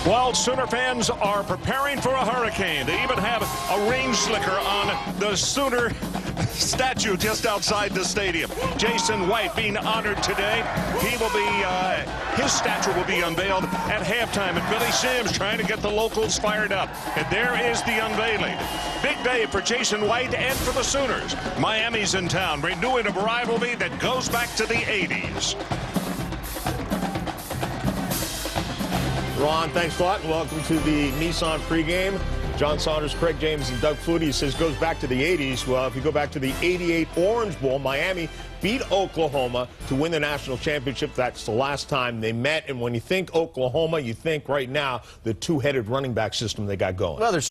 Well, Sooner fans are preparing for a hurricane. They even have a rain slicker on the Sooner statue just outside the stadium. Jason White being honored today. He will be, his statue will be unveiled at halftime. And Billy Sims trying to get the locals fired up. And there is the unveiling. Big day for Jason White and for the Sooners. Miami's in town, renewing a rivalry that goes back to the 80s. Ron, thanks a lot, and welcome to the Nissan pregame. John Saunders, Craig James, and Doug Flutie says goes back to the 80s. Well, if you go back to the 88 Orange Bowl, Miami beat Oklahoma to win the national championship. That's the last time they met. And when you think Oklahoma, you think right now the two-headed running back system they got going. Well, there's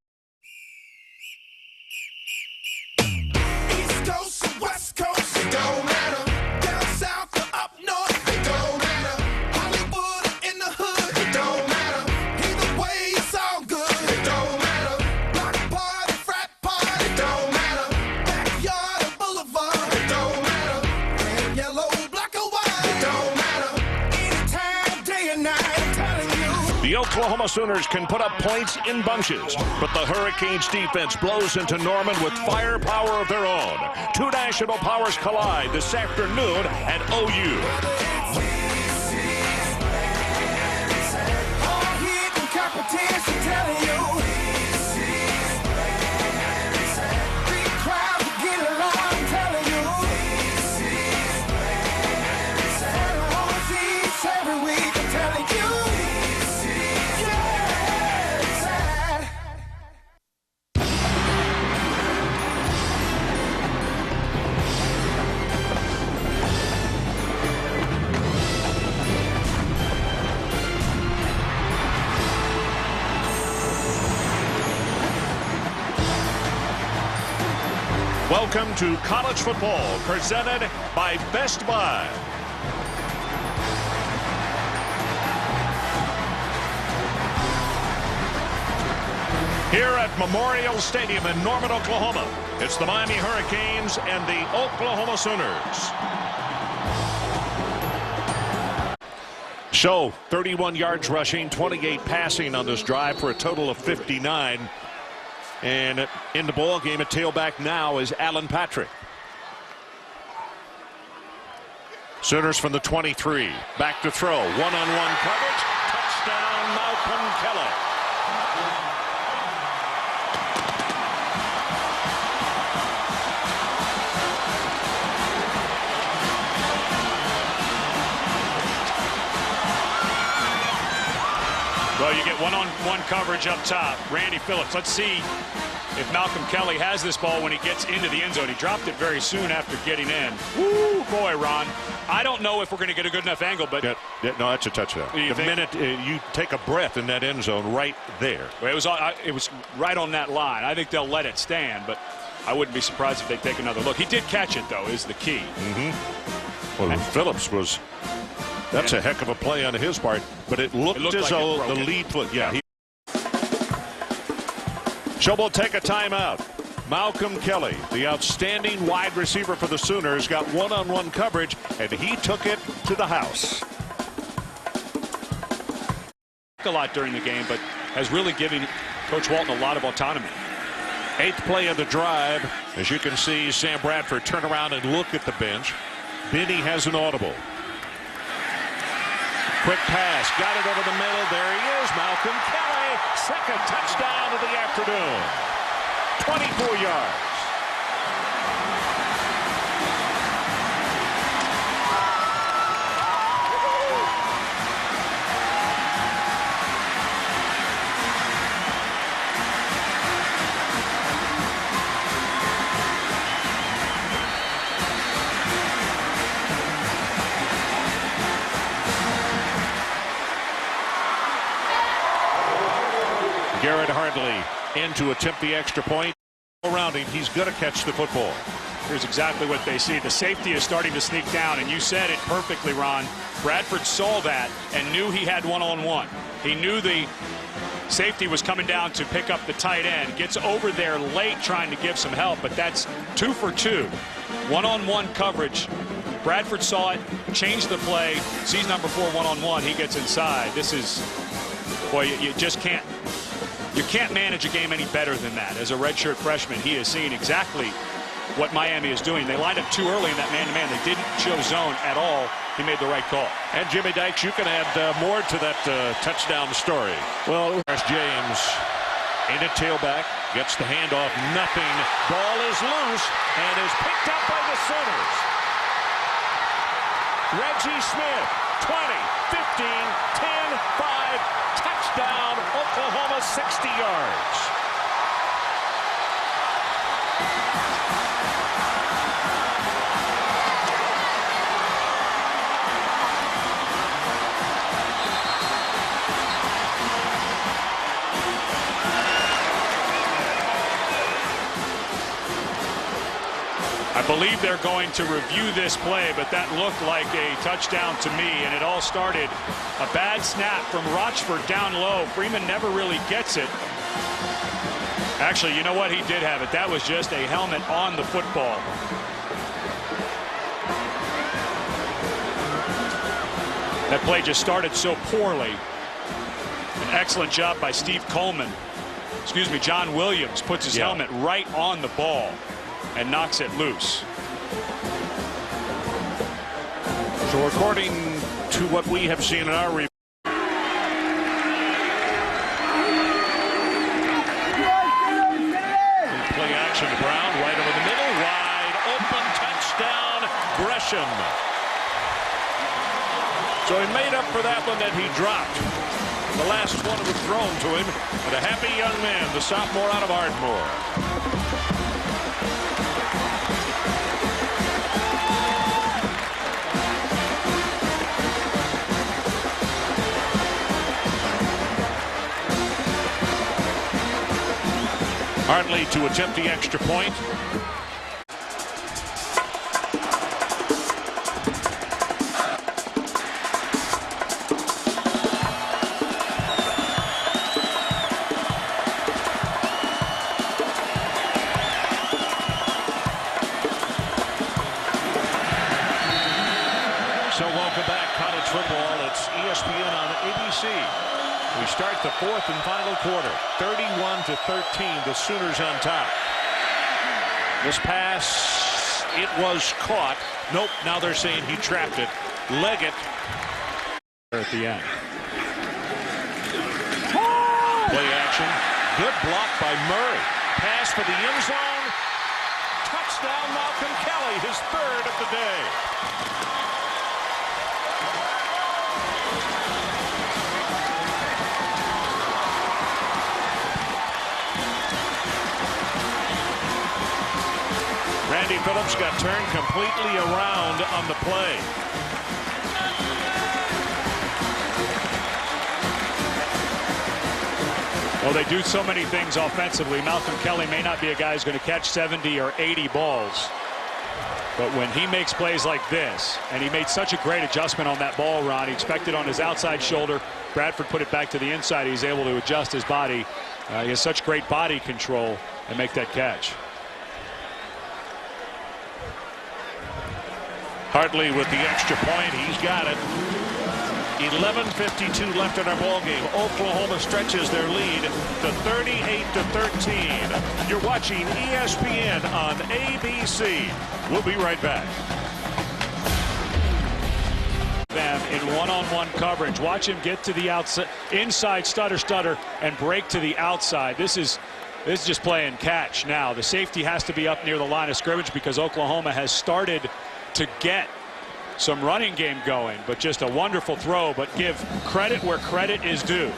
The Oklahoma Sooners can put up points in bunches, but the Hurricanes defense blows into Norman with firepower of their own. Two national powers collide this afternoon at OU. Welcome to college football, presented by Best Buy. Here at Memorial Stadium in Norman, Oklahoma, it's the Miami Hurricanes and the Oklahoma Sooners. So, 31 yards rushing, 28 passing on this drive for a total of 59. And in the ball game at tailback now is Alan Patrick. Sooners from the 23. Back to throw. One-on-one coverage. Touchdown, Malcolm Kelly. Well, you get one-on-one coverage up top. Randy Phillips. Let's see if Malcolm Kelly has this ball when he gets into the end zone. He dropped it very soon after getting in. Woo, boy, Ron. I don't know if we're going to get a good enough angle, but... No, that's a touchdown. The minute you take a breath in that end zone right there. Well, it was right on that line. I think they'll let it stand, but I wouldn't be surprised if they take another look. He did catch it, though, is the key. Well, Phillips was... That's a heck of a play on his part, but it looked as like though the lead foot, So we'll take a timeout. Malcolm Kelly, the outstanding wide receiver for the Sooners, got one-on-one coverage, and he took it to the house. A lot during the game, but has really given Coach Walton a lot of autonomy. 8th play of the drive. As you can see, Sam Bradford turn around and look at the bench. Benny has an audible. Quick pass, got it over the middle. There he is, Malcolm Kelly. Second touchdown of the afternoon. 24 yards. Garrett Hardley in to attempt the extra point. Around him, he's going to catch the football. Here's exactly what they see. The safety is starting to sneak down, and you said it perfectly, Ron. Bradford saw that and knew he had one-on-one. He knew the safety was coming down to pick up the tight end. Gets over there late trying to give some help, but that's 2 for 2. One-on-one coverage Bradford saw it, changed the play, sees number 4 one-on-one, he gets inside. This is, boy, you just can't, you can't manage a game any better than that. As a redshirt freshman, he has seen exactly what Miami is doing. They lined up too early in that man-to-man. They didn't show zone at all. He made the right call. And Jimmy Dykes, you can add more to that touchdown story. Well, James in a tailback, gets the handoff, nothing. Ball is loose and is picked up by the Sooners. Reggie Smith, 20, 15, 10, 5, touchdown, Oklahoma, 60 yards. I believe they're going to review this play, but that looked like a touchdown to me, and it all started a bad snap from Rochford down low. Freeman never really gets it. Actually, you know what? He did have it. That was just a helmet on the football. That play just started so poorly. An excellent job by Steve Coleman. Excuse me, John Williams puts his helmet right on the ball and knocks it loose. So according to what we have seen in our review, play action, Brown right over the middle, wide open, touchdown, Gresham. So he made up for that one that he dropped. The last one was thrown to him, and a happy young man, the sophomore out of Ardmore. Hartley to attempt the extra point. So welcome back, college football. It's ESPN on ABC. We start the fourth and final quarter, 31-13, the Sooners on top. This pass, it was caught. Nope, now they're saying he trapped it. Leggett At the end. play action. Good block by Murray. Pass for the end zone. Touchdown, Malcolm Kelly, his third of the day. Randy Phillips got turned completely around on the play. Well, they do so many things offensively. Malcolm Kelly may not be a guy who's going to catch 70 or 80 balls. But when he makes plays like this, and he made such a great adjustment on that ball, Ron, he expected on his outside shoulder. Bradford put it back to the inside. He's able to adjust his body. He has such great body control and make that catch. Hartley with the extra point. He's got it. 11:52 left in our ball game. Oklahoma stretches their lead to 38-13. You're watching ESPN on ABC. We'll be right back. Them in one-on-one coverage. Watch him get to the outside, inside stutter, and break to the outside. This is just playing catch now. The safety has to be up near the line of scrimmage because Oklahoma has started to get some running game going, but just a wonderful throw. But give credit where credit is due.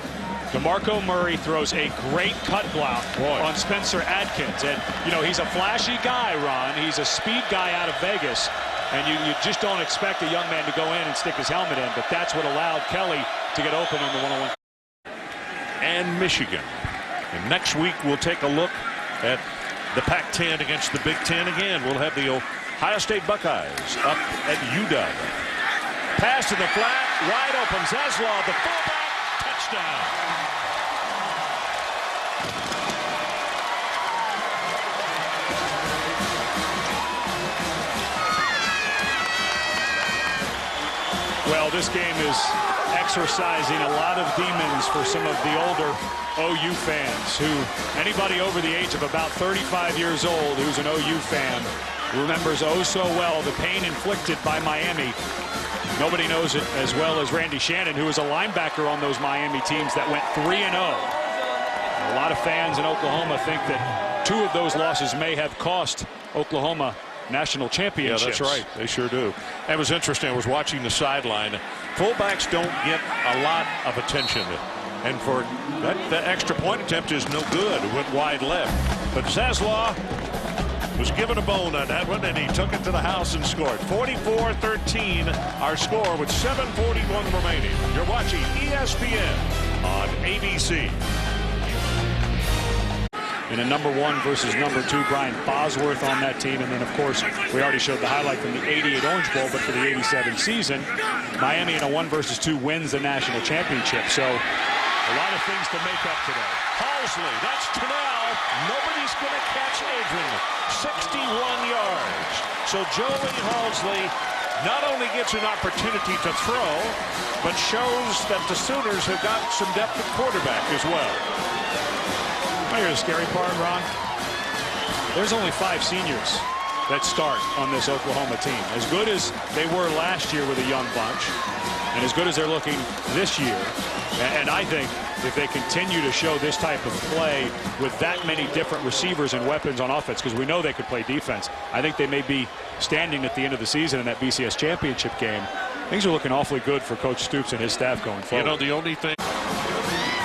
DeMarco Murray throws a great cut block on Spencer Adkins, and you know he's a flashy guy, Ron. He's a speed guy out of Vegas, and you just don't expect a young man to go in and stick his helmet in, but that's what allowed Kelly to get open on the one-on-one. And Michigan. And next week we'll take a look at the Pac-10 against the Big Ten again. We'll have the Ohio State Buckeyes up at UW. Pass to the flat, wide open. Zaslav, the fullback, touchdown. this game is exercising a lot of demons for some of the older OU fans who, anybody over the age of about 35 years old who's an OU fan remembers oh so well the pain inflicted by Miami. Nobody knows it as well as Randy Shannon, who was a linebacker on those Miami teams that went 3-0. A lot of fans in Oklahoma think that 2 of those losses may have cost Oklahoma national championships. Yeah, that's right. They sure do. It was interesting. I was watching the sideline. Fullbacks don't get a lot of attention. And for that extra point attempt is no good. It went wide left. But Zaslaw was given a bone on that one, and he took it to the house and scored. 44-13, our score with 7:41 remaining. You're watching ESPN on ABC. In a number 1 versus number 2, Brian Bosworth on that team. And then, of course, we already showed the highlight from the 88 Orange Bowl, but for the 87 season, Miami in a 1 versus 2 wins the national championship. So a lot of things to make up today. Halsley, that's Tunnell. Nobody's going to catch Adrian. 61 yards. So Joey Halsley not only gets an opportunity to throw, but shows that the Sooners have got some depth at quarterback as well. Here's the scary part, Ron. There's only 5 seniors that start on this Oklahoma team. As good as they were last year with a young bunch, and as good as they're looking this year, and I think if they continue to show this type of play with that many different receivers and weapons on offense, because we know they could play defense, I think they may be standing at the end of the season in that BCS championship game. Things are looking awfully good for Coach Stoops and his staff going forward. You know, the only thing...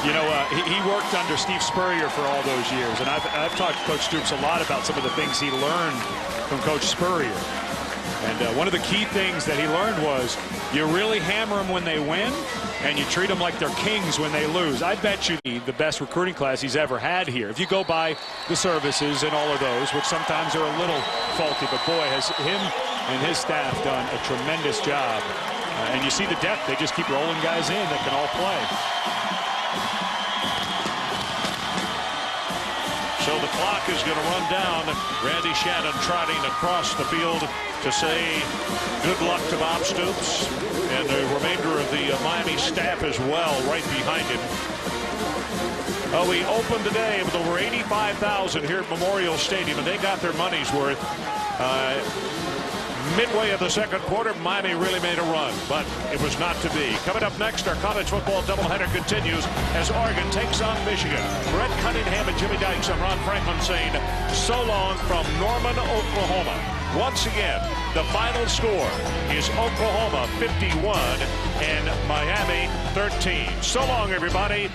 You know, he worked under Steve Spurrier for all those years, and I've talked to Coach Stoops a lot about some of the things he learned from Coach Spurrier. And one of the key things that he learned was you really hammer them when they win, and you treat them like they're kings when they lose. I bet you the best recruiting class he's ever had here. If you go by the services and all of those, which sometimes are a little faulty, but boy, has him and his staff done a tremendous job. And you see the depth. They just keep rolling guys in that can all play. So the clock is going to run down. Randy Shannon trotting across the field to say good luck to Bob Stoops and the remainder of the Miami staff as well right behind him. We opened today with over 85,000 here at Memorial Stadium, and they got their money's worth. Midway of the second quarter, Miami really made a run, but it was not to be. Coming up next, our college football doubleheader continues as Oregon takes on Michigan. Brett Cunningham and Jimmy Dykes. I'm Ron Franklin saying so long from Norman, Oklahoma. Once again, the final score is Oklahoma 51 and Miami 13. So long, everybody.